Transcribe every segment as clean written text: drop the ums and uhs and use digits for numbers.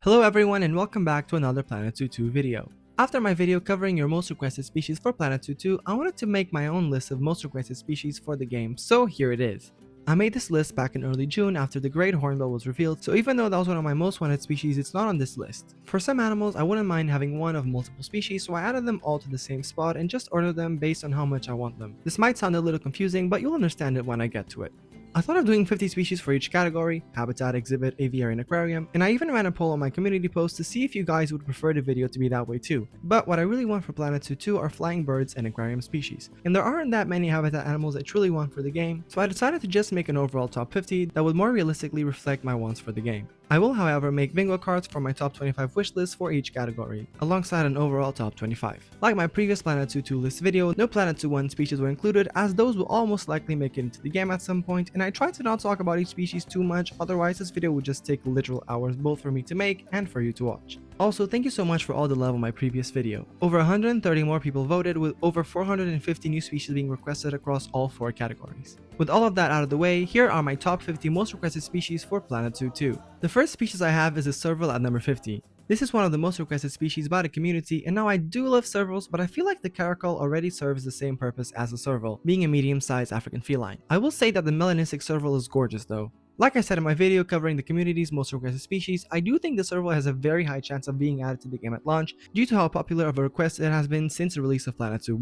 Hello everyone and welcome back to another Planet 2 video. After my video covering your most requested species for Planet 2, I wanted to make my own list of most requested species for the game, so here it is. I made this list back in early June after the great hornbill was revealed, so even though that was one of my most wanted species, it's not on this list. For some animals, I wouldn't mind having one of multiple species, so I added them all to the same spot and just ordered them based on how much I want them. This might sound a little confusing, but you'll understand it when I get to it. I thought of doing 50 species for each category: habitat, exhibit, aviary, and aquarium, and I even ran a poll on my community post to see if you guys would prefer the video to be that way too. But what I really want for Planet 2 are flying birds and aquarium species, and there aren't that many habitat animals I truly want for the game, so I decided to just make an overall top 50 that would more realistically reflect my wants for the game. I will, however, make bingo cards for my top 25 wish list for each category, alongside an overall top 25. Like my previous Planet 2 list video, no Planet 2 species were included, as those will almost likely make it into the game at some point, and I tried to not talk about each species too much, otherwise this video would just take literal hours both for me to make and for you to watch. Also, thank you so much for all the love on my previous video. Over 130 more people voted, with over 450 new species being requested across all 4 categories. With all of that out of the way, here are my top 50 most requested species for Planet 2. The first species I have is a serval at number 50. This is one of the most requested species by the community, and now I do love servals, but I feel like the caracal already serves the same purpose as a serval, being a medium-sized African feline. I will say that the melanistic serval is gorgeous though. Like I said in my video covering the community's most requested species, I do think the serval has a very high chance of being added to the game at launch due to how popular of a request it has been since the release of Planet 2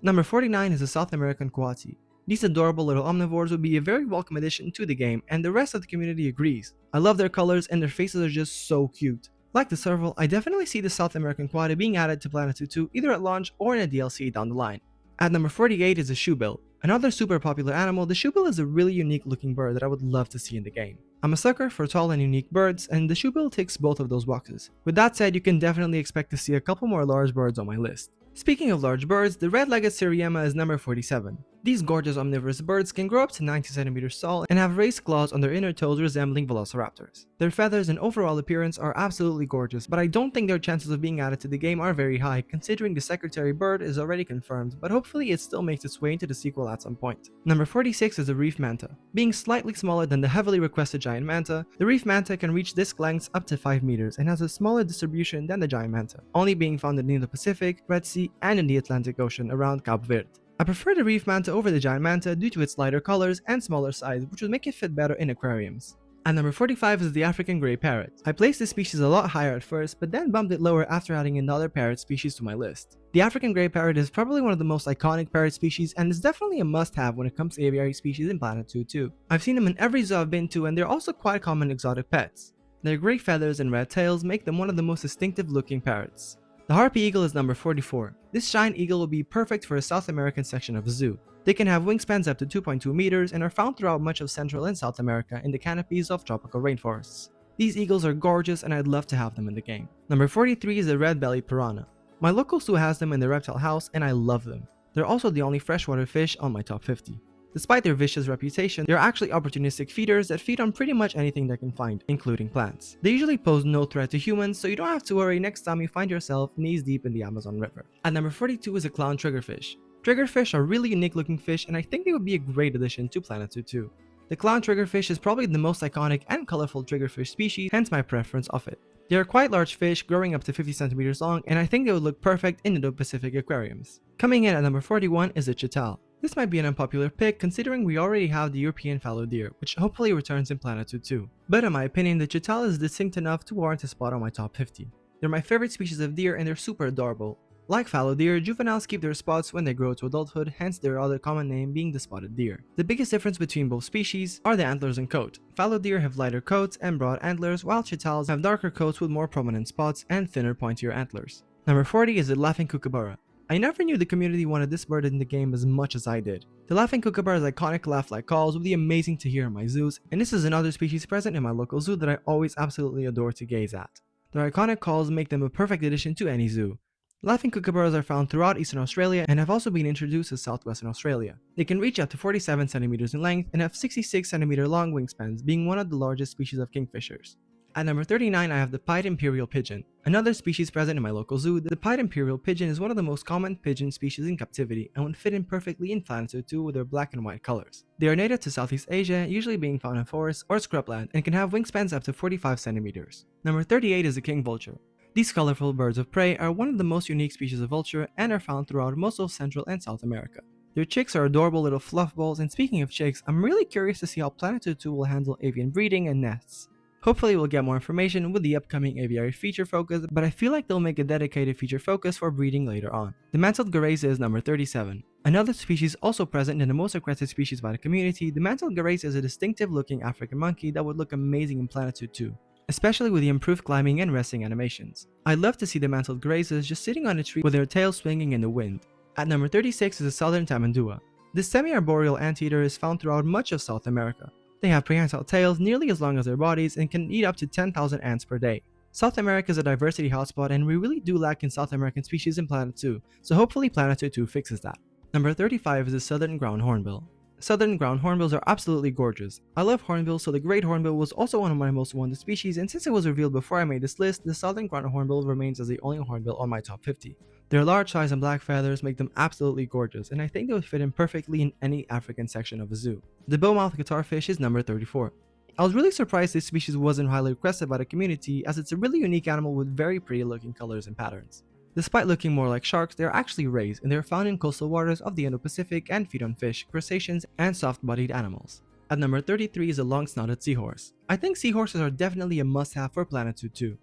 Number 49 is the South American coati. These adorable little omnivores would be a very welcome addition to the game, and the rest of the community agrees. I love their colors and their faces are just so cute. Like the serval, I definitely see the South American coati being added to Planet 2 either at launch or in a DLC down the line. At number 48 is the shoebill. Another super popular animal, the shoebill is a really unique looking bird that I would love to see in the game. I'm a sucker for tall and unique birds, and the shoebill ticks both of those boxes. With that said, you can definitely expect to see a couple more large birds on my list. Speaking of large birds, the red-legged Siriema is number 47. These gorgeous omnivorous birds can grow up to 90 centimeters tall and have raised claws on their inner toes resembling velociraptors. Their feathers and overall appearance are absolutely gorgeous, but I don't think their chances of being added to the game are very high considering the secretary bird is already confirmed, but hopefully it still makes its way into the sequel at some point. Number 46 is the reef manta. Being slightly smaller than the heavily requested giant manta, the reef manta can reach disc lengths up to 5 meters and has a smaller distribution than the giant manta, only being found in the Indo-Pacific, Red Sea, and in the Atlantic Ocean around Cape Verde. I prefer the reef manta over the giant manta due to its lighter colors and smaller size, which would make it fit better in aquariums. At number 45 is the African grey parrot. I placed this species a lot higher at first, but then bumped it lower after adding another parrot species to my list. The African grey parrot is probably one of the most iconic parrot species and is definitely a must-have when it comes to aviary species in Planet 2 I've seen them in every zoo I've been to, and they're also quite common exotic pets. Their grey feathers and red tails make them one of the most distinctive looking parrots. The harpy eagle is number 44. This giant eagle will be perfect for a South American section of a zoo. They can have wingspans up to 2.2 meters and are found throughout much of Central and South America in the canopies of tropical rainforests. These eagles are gorgeous and I'd love to have them in the game. Number 43 is the red-bellied piranha. My local zoo has them in their reptile house and I love them. They're also the only freshwater fish on my top 50. Despite their vicious reputation, they're actually opportunistic feeders that feed on pretty much anything they can find, including plants. They usually pose no threat to humans, so you don't have to worry next time you find yourself knees deep in the Amazon River. At number 42 is a clown triggerfish. Triggerfish are really unique looking fish and I think they would be a great addition to Planet 2. The clown triggerfish is probably the most iconic and colorful triggerfish species, hence my preference of it. They are quite large fish, growing up to 50 centimeters long, and I think they would look perfect in Indo-Pacific aquariums. Coming in at number 41 is the chital. This might be an unpopular pick considering we already have the European fallow deer, which hopefully returns in Planet 2 But in my opinion, the chital is distinct enough to warrant a spot on my top 50. They're my favorite species of deer and they're super adorable. Like fallow deer, juveniles keep their spots when they grow to adulthood, hence their other common name being the spotted deer. The biggest difference between both species are the antlers and coat. Fallow deer have lighter coats and broad antlers, while chitals have darker coats with more prominent spots and thinner, pointier antlers. Number 40 is the laughing kookaburra. I never knew the community wanted this bird in the game as much as I did. The laughing kookaburra's iconic laugh-like calls would be amazing to hear in my zoos, and this is another species present in my local zoo that I always absolutely adore to gaze at. Their iconic calls make them a perfect addition to any zoo. Laughing kookaburras are found throughout Eastern Australia and have also been introduced to Southwestern Australia. They can reach up to 47 centimeters in length and have 66 centimeter long wingspans, being one of the largest species of kingfishers. At number 39, I have the pied imperial pigeon. Another species present in my local zoo, the pied imperial pigeon is one of the most common pigeon species in captivity and would fit in perfectly in Planet Zoo 2 with their black and white colors. They are native to Southeast Asia, usually being found in forests or scrubland, and can have wingspans up to 45 centimeters. Number 38 is the king vulture. These colorful birds of prey are one of the most unique species of vulture and are found throughout most of Central and South America. Their chicks are adorable little fluff balls, and speaking of chicks, I'm really curious to see how Planet Zoo 2 will handle avian breeding and nests. Hopefully we'll get more information with the upcoming aviary feature focus, but I feel like they'll make a dedicated feature focus for breeding later on. The mantled geraza is number 37. Another species also present in the most requested species by the community, the mantled geraza is a distinctive looking African monkey that would look amazing in Planet Zoo 2, especially with the improved climbing and resting animations. I'd love to see the mantled gerazas just sitting on a tree with their tails swinging in the wind. At number 36 is the southern tamandua. This semi-arboreal anteater is found throughout much of South America. They have prehensile tails nearly as long as their bodies and can eat up to 10,000 ants per day. South America is a diversity hotspot and we really do lack in South American species in Planet Zoo, so hopefully Planet Zoo 2 fixes that. Number 35 is the southern ground hornbill. Southern ground hornbills are absolutely gorgeous. I love hornbills, so the great hornbill was also one of my most wanted species, and since it was revealed before I made this list, the southern ground hornbill remains as the only hornbill on my top 50. Their large size and black feathers make them absolutely gorgeous, and I think they would fit in perfectly in any African section of a zoo. The bowmouth guitarfish is number 34. I was really surprised this species wasn't highly requested by the community, as it's a really unique animal with very pretty looking colors and patterns. Despite looking more like sharks, they are actually rays, and they are found in coastal waters of the Indo-Pacific and feed on fish, crustaceans, and soft-bodied animals. At number 33 is a long-snouted seahorse. I think seahorses are definitely a must-have for Planet Zoo 2.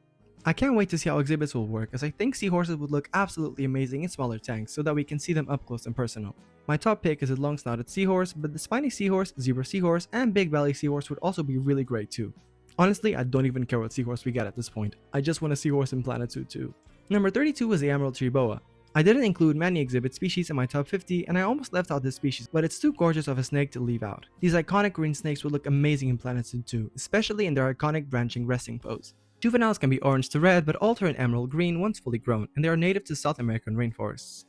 I can't wait to see how exhibits will work, as I think seahorses would look absolutely amazing in smaller tanks so that we can see them up close and personal. My top pick is a long-snouted seahorse, but the spiny seahorse, zebra seahorse, and big belly seahorse would also be really great too. Honestly, I don't even care what seahorse we get at this point. I just want a seahorse in Planet Zoo 2. Number 32 is the emerald tree boa. I didn't include many exhibit species in my top 50 and I almost left out this species, but it's too gorgeous of a snake to leave out. These iconic green snakes would look amazing in Planet Zoo 2, especially in their iconic branching resting pose. Juveniles can be orange to red but alter in emerald green once fully grown, and they are native to South American rainforests.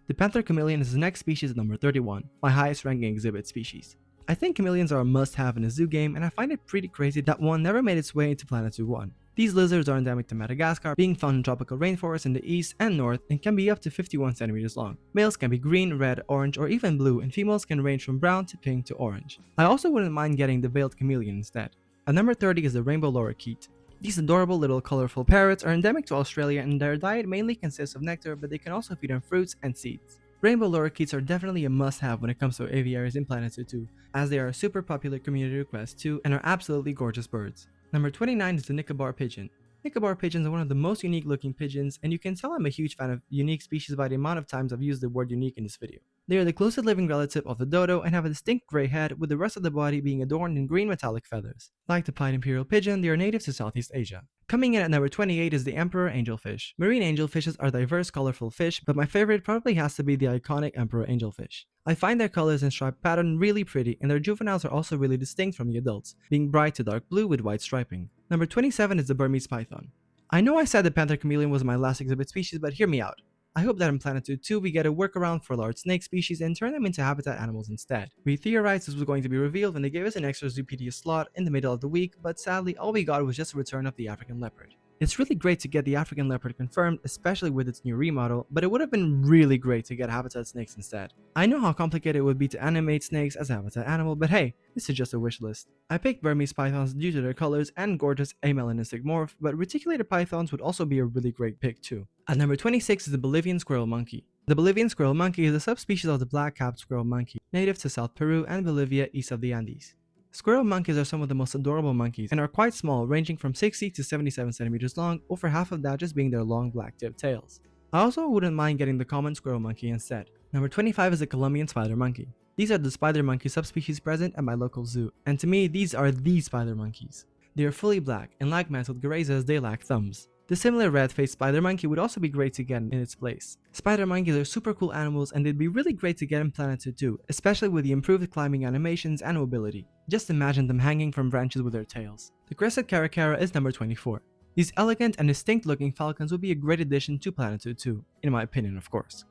The panther chameleon is the next species at number 31, my highest ranking exhibit species. I think chameleons are a must-have in a zoo game, and I find it pretty crazy that one never made its way into Planet Zoo 1. These lizards are endemic to Madagascar, being found in tropical rainforests in the east and north, and can be up to 51 centimeters long. Males can be green, red, orange, or even blue, and females can range from brown to pink to orange. I also wouldn't mind getting the veiled chameleon instead. At number 30 is the rainbow lorikeet. These adorable little colorful parrots are endemic to Australia, and their diet mainly consists of nectar, but they can also feed on fruits and seeds. Rainbow lorikeets are definitely a must-have when it comes to aviaries in Planet Zoo 2, as they are a super popular community request too and are absolutely gorgeous birds. Number 29 is the Nicobar pigeon. Nicobar pigeons are one of the most unique looking pigeons, and you can tell I'm a huge fan of unique species by the amount of times I've used the word unique in this video. They are the closest living relative of the dodo and have a distinct gray head, with the rest of the body being adorned in green metallic feathers. Like the pied imperial pigeon, they are native to Southeast Asia. Coming in at number 28 is the emperor angelfish. Marine angelfishes are diverse, colorful fish, but my favorite probably has to be the iconic emperor angelfish. I find their colors and stripe pattern really pretty, and their juveniles are also really distinct from the adults, being bright to dark blue with white striping. Number 27 is the Burmese python. I know I said the panther chameleon was my last exhibit species, but hear me out. I hope that in Planet Zoo 2 we get a workaround for large snake species and turn them into habitat animals instead. We theorized this was going to be revealed when they gave us an extra Zoopedia slot in the middle of the week, but sadly all we got was just a return of the African leopard. It's really great to get the African leopard confirmed, especially with its new remodel, but it would have been really great to get habitat snakes instead. I know how complicated it would be to animate snakes as a habitat animal, but hey, this is just a wish list. I picked Burmese pythons due to their colors and gorgeous amelanistic morph, but reticulated pythons would also be a really great pick too. At number 26 is the Bolivian squirrel monkey. The Bolivian squirrel monkey is a subspecies of the black-capped squirrel monkey, native to South Peru and Bolivia east of the Andes. Squirrel monkeys are some of the most adorable monkeys and are quite small, ranging from 60 to 77 centimeters long, over half of that just being their long black-tipped tails. I also wouldn't mind getting the common squirrel monkey instead. Number 25 is the Colombian spider monkey. These are the spider monkey subspecies present at my local zoo, and to me these are the spider monkeys. They are fully black, and like mantled gerazas, they lack thumbs. The similar red-faced spider monkey would also be great to get in its place. Spider monkeys are super cool animals, and they'd be really great to get in Planet Zoo 2, especially with the improved climbing animations and mobility. Just imagine them hanging from branches with their tails. The crested caracara is number 24. These elegant and distinct looking falcons would be a great addition to Planet Zoo 2, in my opinion of course.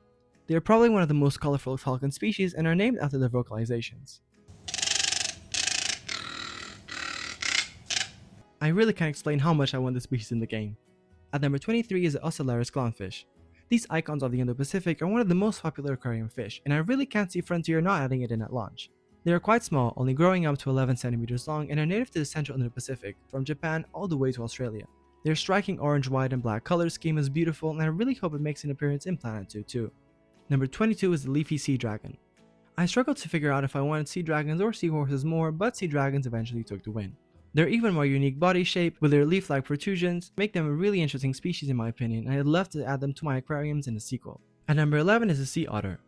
They are probably one of the most colorful falcon species and are named after their vocalizations. I really can't explain how much I want this species in the game. At number 23 is the Ocellaris clownfish. These icons of the Indo-Pacific are one of the most popular aquarium fish, and I really can't see Frontier not adding it in at launch. They are quite small, only growing up to 11 centimeters long, and are native to the central Indo-Pacific, from Japan all the way to Australia. Their striking orange, white, and black color scheme is beautiful, and I really hope it makes an appearance in Planet 2 too. Number 22 is the leafy sea dragon. I struggled to figure out if I wanted sea dragons or seahorses more, but sea dragons eventually took the win. Their even more unique body shape, with their leaf-like protrusions, make them a really interesting species in my opinion, and I'd love to add them to my aquariums in a sequel. At number 11 is the sea otter.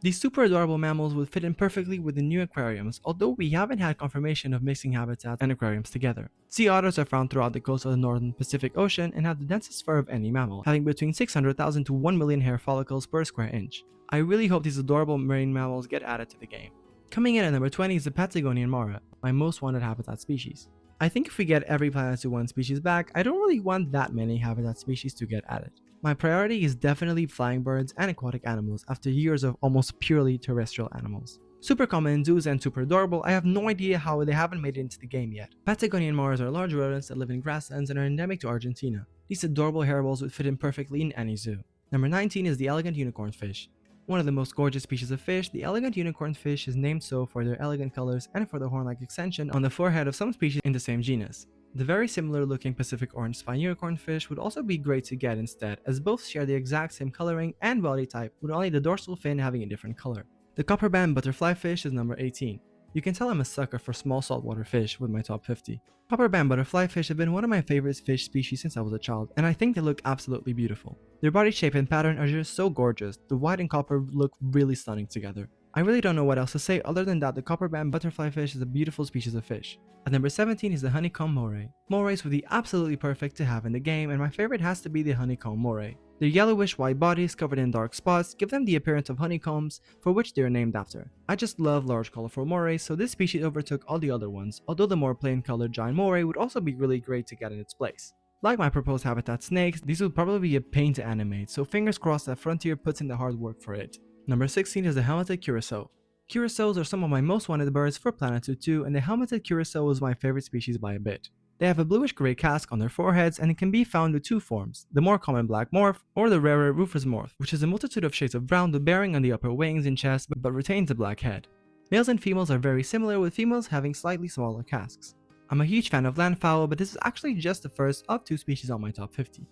These super adorable mammals would fit in perfectly with the new aquariums, although we haven't had confirmation of mixing habitats and aquariums together. Sea otters are found throughout the coast of the northern Pacific Ocean and have the densest fur of any mammal, having between 600,000 to 1 million hair follicles per square inch. I really hope these adorable marine mammals get added to the game. Coming in at number 20 is the Patagonian mara, my most wanted habitat species. I think if we get every Planet 2 1 species back, I don't really want that many habitat species to get added. My priority is definitely flying birds and aquatic animals after years of almost purely terrestrial animals. Super common in zoos and super adorable, I have no idea how they haven't made it into the game yet. Patagonian maras are large rodents that live in grasslands and are endemic to Argentina. These adorable hairballs would fit in perfectly in any zoo. Number 19 is the elegant unicorn fish. One of the most gorgeous species of fish, the elegant unicorn fish is named so for their elegant colors and for the horn-like extension on the forehead of some species in the same genus. The very similar looking Pacific orange spine unicorn fish would also be great to get instead, as both share the exact same coloring and body type, with only the dorsal fin having a different color. The copper band butterfly fish is number 18. You can tell I'm a sucker for small saltwater fish with my top 50. Copper band butterfly fish have been one of my favorite fish species since I was a child, and I think they look absolutely beautiful. Their body shape and pattern are just so gorgeous, the white and copper look really stunning together. I really don't know what else to say other than that the copper band butterfly fish is a beautiful species of fish. At number 17 is the honeycomb moray. Morays would be absolutely perfect to have in the game, and my favorite has to be the honeycomb moray. Their yellowish white bodies covered in dark spots give them the appearance of honeycombs, for which they are named after. I just love large colorful morays, so this species overtook all the other ones, although the more plain colored giant moray would also be really great to get in its place. Like my proposed habitat snakes, these would probably be a pain to animate, so fingers crossed that Frontier puts in the hard work for it. Number 16 is the helmeted curassow. Curassows are some of my most wanted birds for Planet 2, and the helmeted curassow is my favorite species by a bit. They have a bluish-gray casque on their foreheads, and it can be found with two forms, the more common black morph or the rarer rufous morph, which is a multitude of shades of brown with bearing on the upper wings and chest but retains a black head. Males and females are very similar, with females having slightly smaller casques. I'm a huge fan of landfowl, but this is actually just the first of 2 species on my top 50.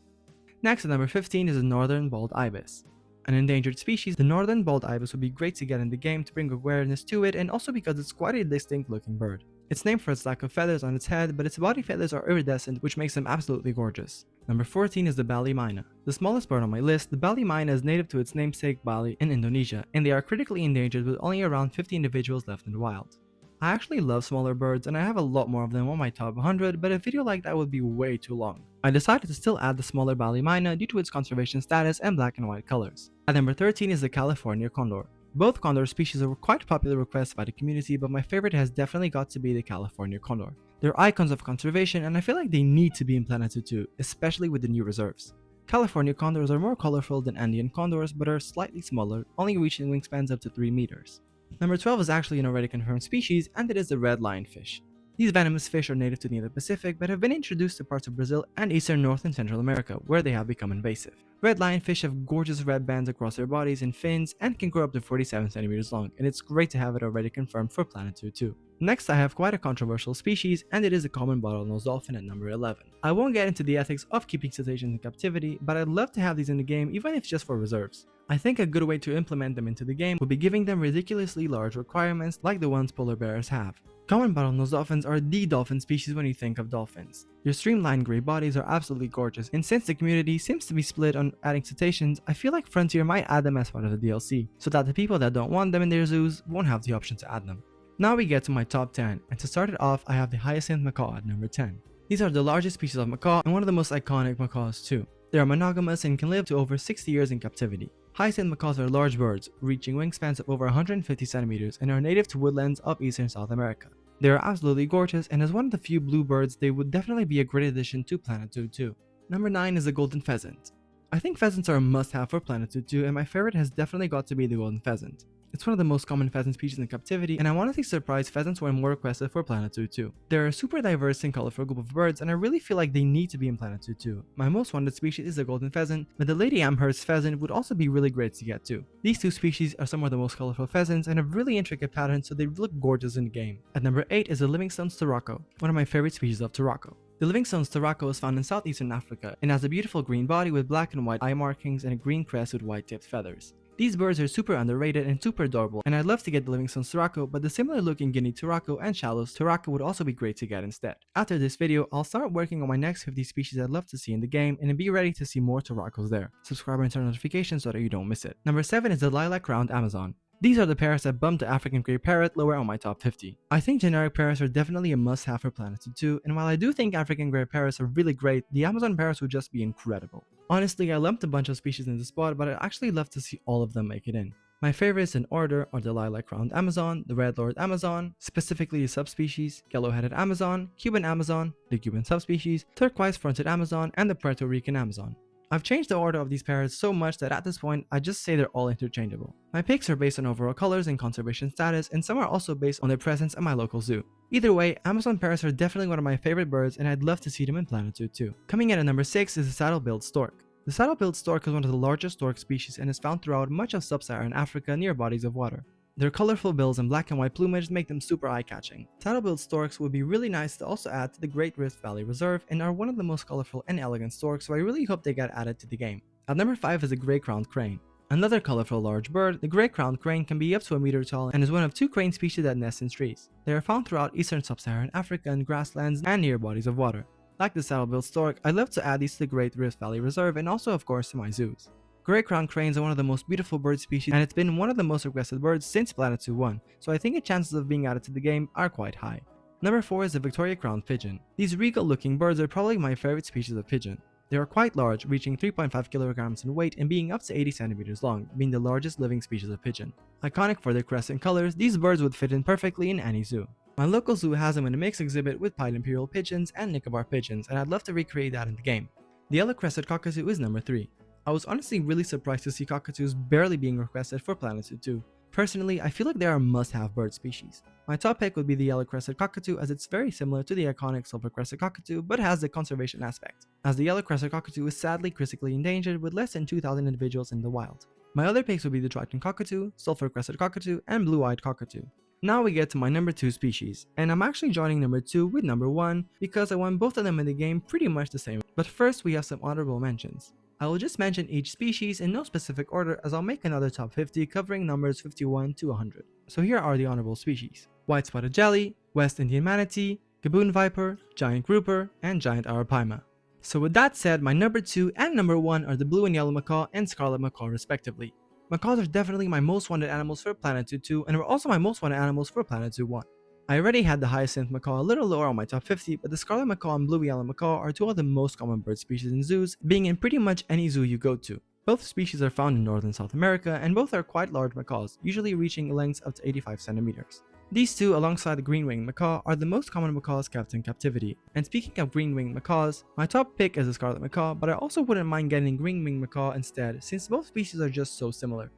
Next at number 15 is the northern bald ibis. An endangered species, the northern bald ibis would be great to get in the game to bring awareness to it, and also because it's quite a distinct looking bird. It's named for its lack of feathers on its head, but its body feathers are iridescent, which makes them absolutely gorgeous. Number 14 is the Bali myna. The smallest bird on my list, the Bali myna is native to its namesake Bali in Indonesia, and they are critically endangered with only around 50 individuals left in the wild. I actually love smaller birds, and I have a lot more of them on my top 100, but a video like that would be way too long. I decided to still add the smaller Bali myna due to its conservation status and black and white colors. At number 13 is the California condor. Both condor species are quite popular requests by the community, but my favorite has definitely got to be the California condor. They're icons of conservation, and I feel like they need to be in Planet 2, especially with the new reserves. California condors are more colorful than Andean condors, but are slightly smaller, only reaching wingspans up to 3 meters. Number 12 is actually an already confirmed species, and it is the red lionfish. These venomous fish are native to the Indo-Pacific, but have been introduced to parts of Brazil and eastern North and Central America, where they have become invasive. Red lionfish have gorgeous red bands across their bodies and fins, and can grow up to 47 centimeters long, and it's great to have it already confirmed for Planet 2. Next, I have quite a controversial species, and it is the common bottlenose dolphin at number 11. I won't get into the ethics of keeping cetaceans in captivity, but I'd love to have these in the game, even if just for reserves. I think a good way to implement them into the game would be giving them ridiculously large requirements like the ones polar bears have. Common bottlenose dolphins are the dolphin species when you think of dolphins. Their streamlined gray bodies are absolutely gorgeous, and since the community seems to be split on adding cetaceans, I feel like Frontier might add them as part of the DLC, so that the people that don't want them in their zoos won't have the option to add them. Now we get to my top 10, and to start it off, I have the hyacinth macaw at number 10. These are the largest species of macaw and one of the most iconic macaws too. They are monogamous and can live to over 60 years in captivity. Hyacinth macaws are large birds, reaching wingspans of over 150 centimeters and are native to woodlands of Eastern South America. They are absolutely gorgeous, and as one of the few blue birds, they would definitely be a great addition to Planet 2. Number 9 is the golden pheasant. I think pheasants are a must-have for Planet 2, and my favorite has definitely got to be the golden pheasant. It's one of the most common pheasant species in captivity, and I'm honestly surprised pheasants weren't more requested for Planet Zoo 2. They're a super diverse and colorful group of birds, and I really feel like they need to be in Planet Zoo 2. My most wanted species is the golden pheasant, but the Lady Amherst pheasant would also be really great to get too. These two species are some of the most colorful pheasants and have really intricate patterns, so they look gorgeous in the game. At number 8 is the Livingstone's Turako, one of my favorite species of Turako. The Livingstone's Turako is found in southeastern Africa and has a beautiful green body with black and white eye markings and a green crest with white tipped feathers. These birds are super underrated and super adorable, and I'd love to get the Livingstone's Turako, but the similar looking Guinea Turako and Shallow's Turako would also be great to get instead. After this video, I'll start working on my next 50 species I'd love to see in the game and be ready to see more Turakos there. Subscribe and turn notifications so that you don't miss it. Number 7 is the Lilac-crowned Amazon. These are the parrots that bumped the African grey parrot lower on my top 50. I think generic parrots are definitely a must-have for Planet Zoo 2, and while I do think African grey parrots are really great, the Amazon parrots would just be incredible. Honestly, I lumped a bunch of species in this spot, but I'd actually love to see all of them make it in. My favorites in order are the Lilac-crowned Amazon, the Red-lored Amazon, specifically the subspecies, Yellow-headed Amazon, Cuban Amazon, the Cuban subspecies, Turquoise-fronted Amazon, and the Puerto Rican Amazon. I've changed the order of these parrots so much that at this point, I just say they're all interchangeable. My picks are based on overall colors and conservation status, and some are also based on their presence at my local zoo. Either way, Amazon parrots are definitely one of my favorite birds, and I'd love to see them in Planet Zoo 2. Coming in at number 6 is the saddle-billed stork. The saddle-billed stork is one of the largest stork species and is found throughout much of sub-Saharan Africa near bodies of water. Their colorful bills and black and white plumage make them super eye-catching. Saddle-billed storks would be really nice to also add to the Great Rift Valley Reserve and are one of the most colorful and elegant storks, so I really hope they get added to the game. At number 5 is the gray-crowned crane. Another colorful large bird, the gray-crowned crane can be up to a meter tall and is one of 2 crane species that nest in trees. They are found throughout eastern sub-Saharan Africa and grasslands and near bodies of water. Like the saddle-billed stork, I'd love to add these to the Great Rift Valley Reserve and also of course to my zoos. Gray-crowned cranes are one of the most beautiful bird species, and it's been one of the most requested birds since Planet Zoo 1, so I think the chances of being added to the game are quite high. Number 4 is the Victoria-crowned pigeon. These regal-looking birds are probably my favorite species of pigeon. They are quite large, reaching 3.5 kilograms in weight and being up to 80 centimeters long, being the largest living species of pigeon. Iconic for their crest and colors, these birds would fit in perfectly in any zoo. My local zoo has them in a mixed exhibit with pied imperial pigeons and Nicobar pigeons, and I'd love to recreate that in the game. The yellow-crested cockatoo is number 3. I was honestly really surprised to see cockatoos barely being requested for Planet Zoo 2. Personally, I feel like they are a must-have bird species. My top pick would be the yellow-crested cockatoo, as it's very similar to the iconic silver-crested cockatoo but has the conservation aspect, as the yellow-crested cockatoo is sadly critically endangered with less than 2,000 individuals in the wild. My other picks would be the Triton cockatoo, sulfur-crested cockatoo, and blue-eyed cockatoo. Now we get to my number 2 species, and I'm actually joining number 2 with number 1 because I want both of them in the game pretty much the same. But first we have some honorable mentions. I will just mention each species in no specific order, as I'll make another top 50 covering numbers 51 to 100. So here are the honorable species: white spotted jelly, West Indian manatee, gaboon viper, giant grouper, and giant arapaima. So with that said, my number 2 and number 1 are the blue and yellow macaw and scarlet macaw respectively. Macaws are definitely my most wanted animals for Planet Zoo 2 and were also my most wanted animals for Planet Zoo 1. I already had the hyacinth macaw a little lower on my top 50, but the scarlet macaw and blue yellow macaw are 2 of the most common bird species in zoos, being in pretty much any zoo you go to. Both species are found in North and South America, and both are quite large macaws, usually reaching lengths up to 85 centimeters. These two, alongside the green-winged macaw, are the most common macaws kept in captivity. And speaking of green-winged macaws, my top pick is the scarlet macaw, but I also wouldn't mind getting green-winged macaw instead, since both species are just so similar.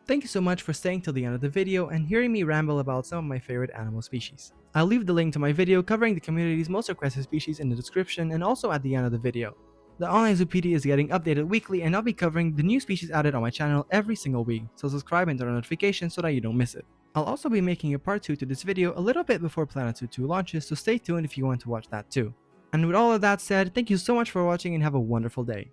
Thank you so much for staying till the end of the video and hearing me ramble about some of my favorite animal species. I'll leave the link to my video covering the community's most requested species in the description and also at the end of the video. The online Zoopedia is getting updated weekly, and I'll be covering the new species added on my channel every single week, so subscribe and turn on notifications so that you don't miss it. I'll also be making a part 2 to this video a little bit before Planet Zoo 2 launches, so stay tuned if you want to watch that too. And with all of that said, thank you so much for watching and have a wonderful day.